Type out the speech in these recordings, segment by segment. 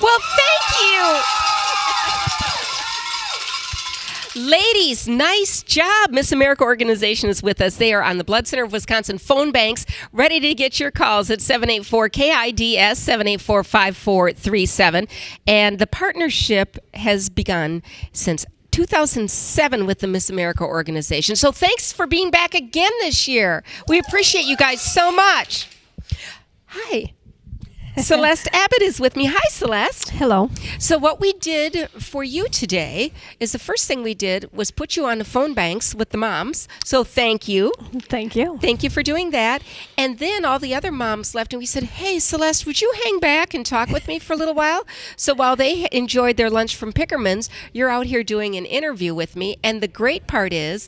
Well, thank you. Ladies, nice job. Miss America organization is with us. They are on the Blood Center of Wisconsin phone banks, ready to get your calls at 784-KIDS, 784-5437. And the partnership has begun since 2007 with the Miss America organization. So thanks for being back again this year. We appreciate you guys so much. Hi. Celeste Abbott is with me. Hi, Celeste. Hello. So what we did for you today is the first thing we did was put you on the phone banks with the moms. So thank you. Thank you. Thank you for doing that. And then all the other moms left and we said, hey, Celeste, would you hang back and talk with me for a little while? So while they enjoyed their lunch from Pickerman's, you're out here doing an interview with me. And the great part is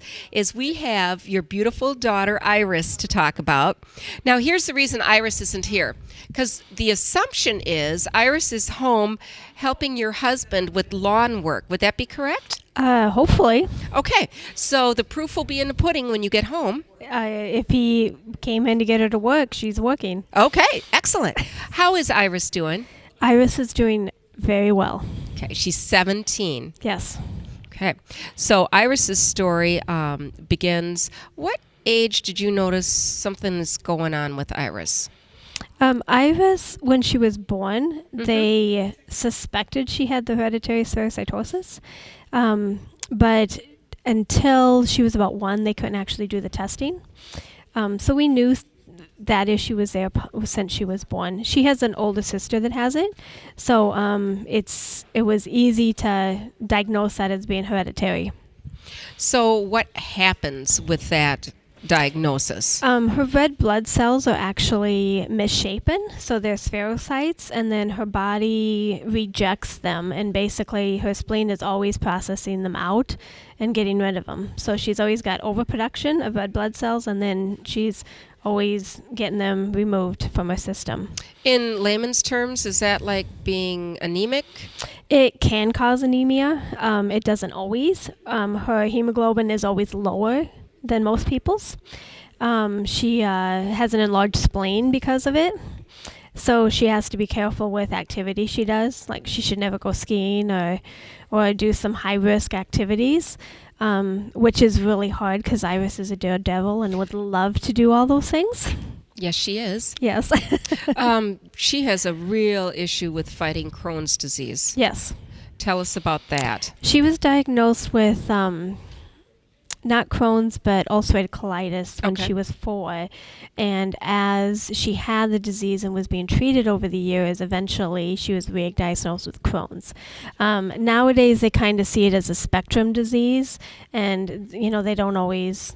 we have your beautiful daughter, Iris, to talk about. Now, here's the reason Iris isn't here. Because the assumption is Iris is home helping your husband with lawn work. Would that be correct? Hopefully. Okay. So the proof will be in the pudding when you get home. If he came in to get her to work, she's working. Okay. Excellent. How is Iris doing? Iris is doing very well. Okay. She's 17. Yes. Okay. So Iris's story begins. What age did you notice something is going on with Iris? Iris, when she was born, they suspected she had the hereditary spherocytosis, but until she was about 1, they couldn't actually do the testing. So we knew that issue was there since she was born. She has an older sister that has it, so it was easy to diagnose that as being hereditary. So what happens with that diagnosis? Her red blood cells are actually misshapen, so they're spherocytes, and then her body rejects them, and basically her spleen is always processing them out and getting rid of them. So she's always got overproduction of red blood cells, and then she's always getting them removed from her system. In layman's terms, is that like being anemic? It can cause anemia. It doesn't always. Her hemoglobin is always lower than most people's. She has an enlarged spleen because of it. So she has to be careful with activity she does. Like she should never go skiing or do some high-risk activities, which is really hard because Iris is a daredevil and would love to do all those things. Yes, she is. Yes. She has a real issue with fighting Crohn's disease. Yes. Tell us about that. She was diagnosed with not Crohn's, but ulcerative colitis when she was 4. And as she had the disease and was being treated over the years, eventually she was re-diagnosed with Crohn's. Nowadays, they kind of see it as a spectrum disease, and, they don't always,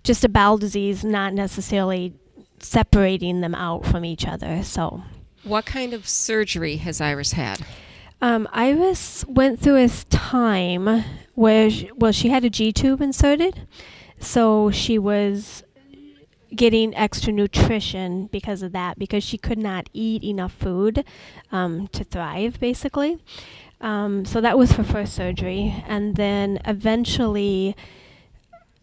just a bowel disease, not necessarily separating them out from each other. So, what kind of surgery has Iris had? Iris went through a time where, she had a G-tube inserted, so she was getting extra nutrition because of that, because she could not eat enough food to thrive, basically. So that was her first surgery, and then eventually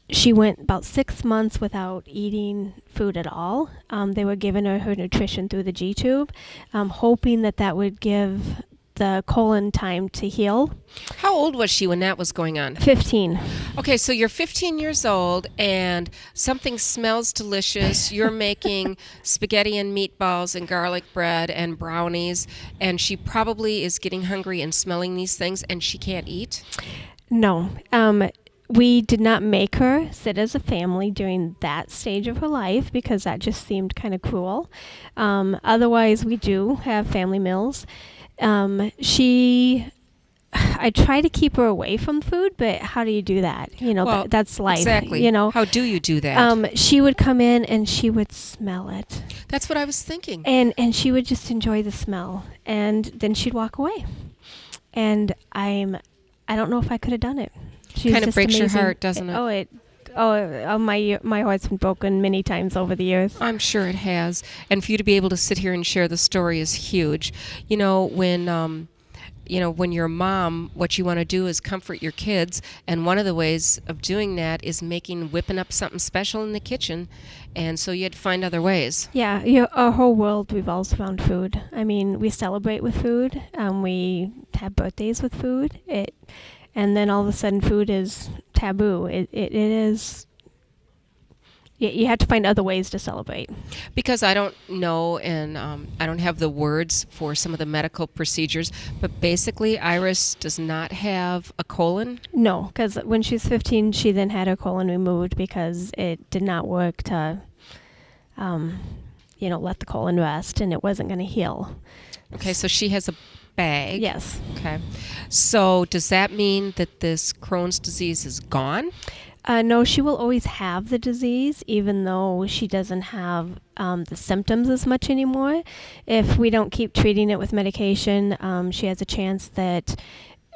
she went about 6 months without eating food at all. They were giving her nutrition through the G-tube, hoping that would give the colon time to heal. How old was she when that was going on? 15. Okay, so you're 15 years old and something smells delicious. You're making spaghetti and meatballs and garlic bread and brownies, and she probably is getting hungry and smelling these things, and she can't eat? No. We did not make her sit as a family during that stage of her life because that just seemed kind of cruel. Otherwise, we do have family meals. I try to keep her away from food, but how do you do that? That's life. Exactly. How do you do that? She would come in and she would smell it. That's what I was thinking. And she would just enjoy the smell, and then she'd walk away. And I don't know if I could have done it. Kind of breaks your heart, doesn't it? My heart's been broken many times over the years. I'm sure it has. And for you to be able to sit here and share the story is huge. When when you're a mom, what you want to do is comfort your kids. And one of the ways of doing that is whipping up something special in the kitchen. And so you had to find other ways. Yeah, our whole world revolves around food. I mean, we celebrate with food. We have birthdays with food. And then all of a sudden food is taboo. It is... You have to find other ways to celebrate. Because I don't know, and I don't have the words for some of the medical procedures, but basically Iris does not have a colon? No, because when she was 15, she then had her colon removed because it did not work to, let the colon rest, and it wasn't going to heal. Okay, so she has a bag. Yes. Okay. So does that mean that this Crohn's disease is gone? No, she will always have the disease, even though she doesn't have the symptoms as much anymore. If we don't keep treating it with medication, she has a chance that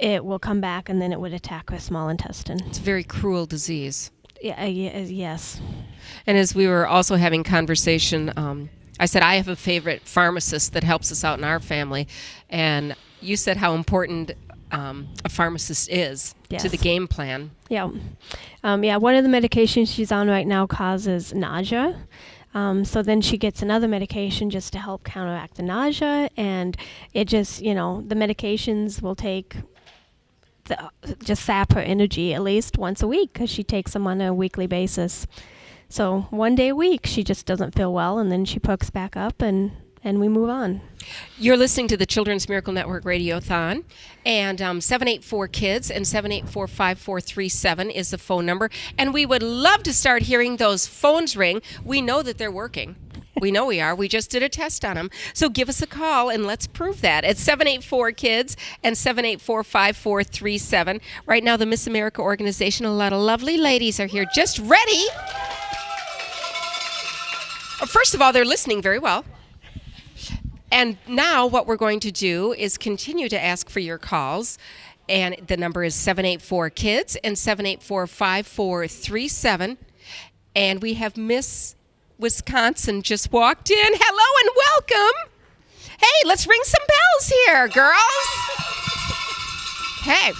it will come back and then it would attack her small intestine. It's a very cruel disease. Yes. And as we were also having conversation, I said I have a favorite pharmacist that helps us out in our family, and you said how important a pharmacist is Yes. to the game plan. Yeah. One of the medications she's on right now causes nausea. So then she gets another medication just to help counteract the nausea. And it just, the medications will just sap her energy at least once a week because she takes them on a weekly basis. So one day a week she just doesn't feel well, and then she perks back up and we move on. You're listening to the Children's Miracle Network Radiothon, and 784-KIDS and 784-5437 is the phone number. And we would love to start hearing those phones ring. We know that they're working. We know we are. We just did a test on them. So give us a call, and let's prove that. It's 784-KIDS and 784-5437. Right now, the Miss America organization, a lot of lovely ladies are here just ready. First of all, they're listening very well. And now what we're going to do is continue to ask for your calls. And the number is 784-KIDS and 784-5437. And we have Miss Wisconsin just walked in. Hello and welcome. Hey, let's ring some bells here, girls. Hey.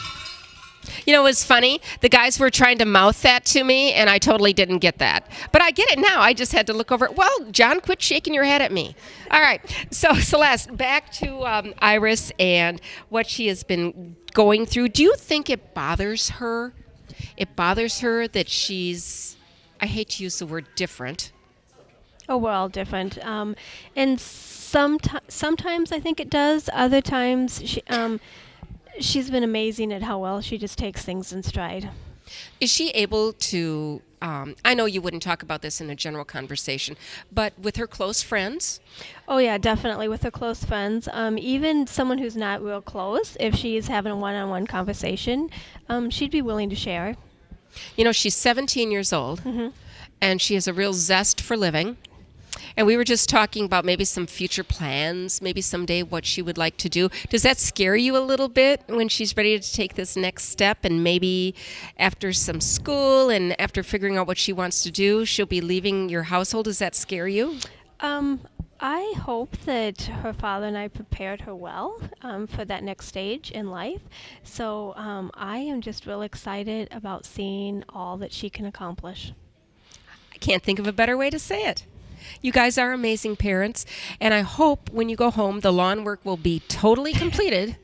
It was funny. The guys were trying to mouth that to me, and I totally didn't get that. But I get it now. I just had to look over it. Well, John, quit shaking your head at me. All right. So, Celeste, back to Iris and what she has been going through. Do you think it bothers her? It bothers her that she's, I hate to use the word different. Oh, we're all different. And sometimes I think it does. Other times she's been amazing at how well she just takes things in stride. Is she able to, I know you wouldn't talk about this in a general conversation, but with her close friends? Oh, yeah, definitely with her close friends. Even someone who's not real close, if she's having a one-on-one conversation, she'd be willing to share. She's 17 years old, and she has a real zest for living. And we were just talking about maybe some future plans, maybe someday what she would like to do. Does that scare you a little bit when she's ready to take this next step, and maybe after some school and after figuring out what she wants to do, she'll be leaving your household? Does that scare you? I hope that her father and I prepared her well for that next stage in life. So I am just real excited about seeing all that she can accomplish. I can't think of a better way to say it. You guys are amazing parents, and I hope when you go home the lawn work will be totally completed,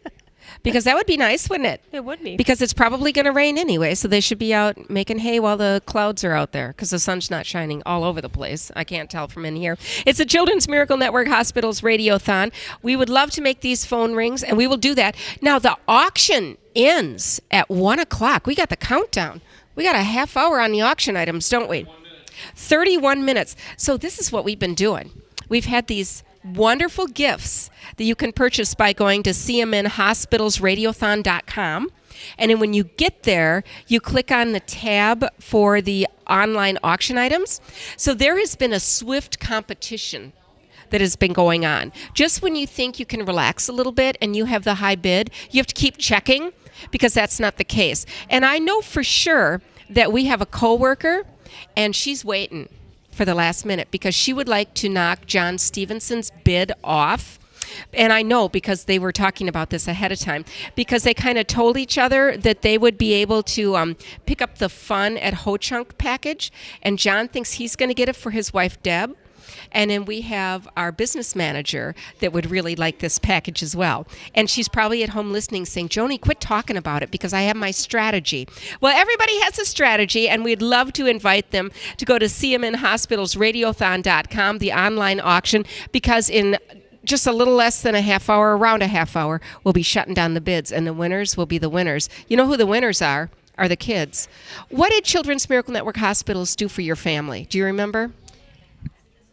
because that would be nice, wouldn't it? It would be. Because it's probably going to rain anyway, so they should be out making hay while the clouds are out there, because the sun's not shining all over the place. I can't tell from in here. It's the Children's Miracle Network Hospital's Radiothon. We would love to make these phone rings, and we will do that. Now, the auction ends at 1 o'clock. We got the countdown. We got a half hour on the auction items, don't we? 31 minutes. So this is what we've been doing. We've had these wonderful gifts that you can purchase by going to cmnhospitalsradiothon.com. And then when you get there, you click on the tab for the online auction items. So there has been a swift competition that has been going on. Just when you think you can relax a little bit and you have the high bid, you have to keep checking, because that's not the case. And I know for sure that we have a coworker, and she's waiting for the last minute because she would like to knock John Stevenson's bid off. And I know because they were talking about this ahead of time, because they kind of told each other that they would be able to pick up the fun at Ho Chunk package. And John thinks he's going to get it for his wife, Deb. And then we have our business manager that would really like this package as well. And she's probably at home listening saying, Joni, quit talking about it because I have my strategy. Well, everybody has a strategy, and we'd love to invite them to go to CMN Hospital's Radiothon.com, the online auction, because in just a little less than a half hour, around a half hour, we'll be shutting down the bids, and the winners will be the winners. You know who the winners are the kids. What did Children's Miracle Network hospitals do for your family? Do you remember?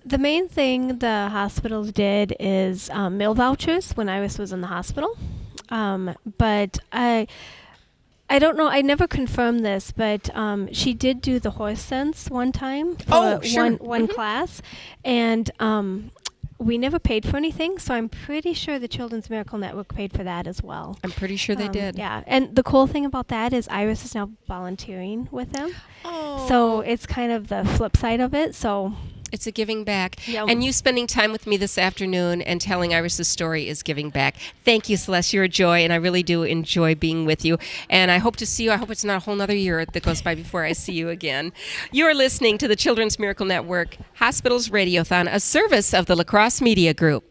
The main thing the hospitals did is meal vouchers when Iris was in the hospital. But I don't know. I never confirmed this, but she did do the horse sense one time for one class, and we never paid for anything. So I'm pretty sure the Children's Miracle Network paid for that as well. I'm pretty sure they did. Yeah, and the cool thing about that is Iris is now volunteering with them. Oh. So it's kind of the flip side of it. So. It's a giving back. Yep. And you spending time with me this afternoon and telling Iris's story is giving back. Thank you, Celeste. You're a joy, and I really do enjoy being with you. And I hope to see you. I hope it's not a whole nother year that goes by before I see you again. You're listening to the Children's Miracle Network Hospitals Radiothon, a service of the La Crosse Media Group.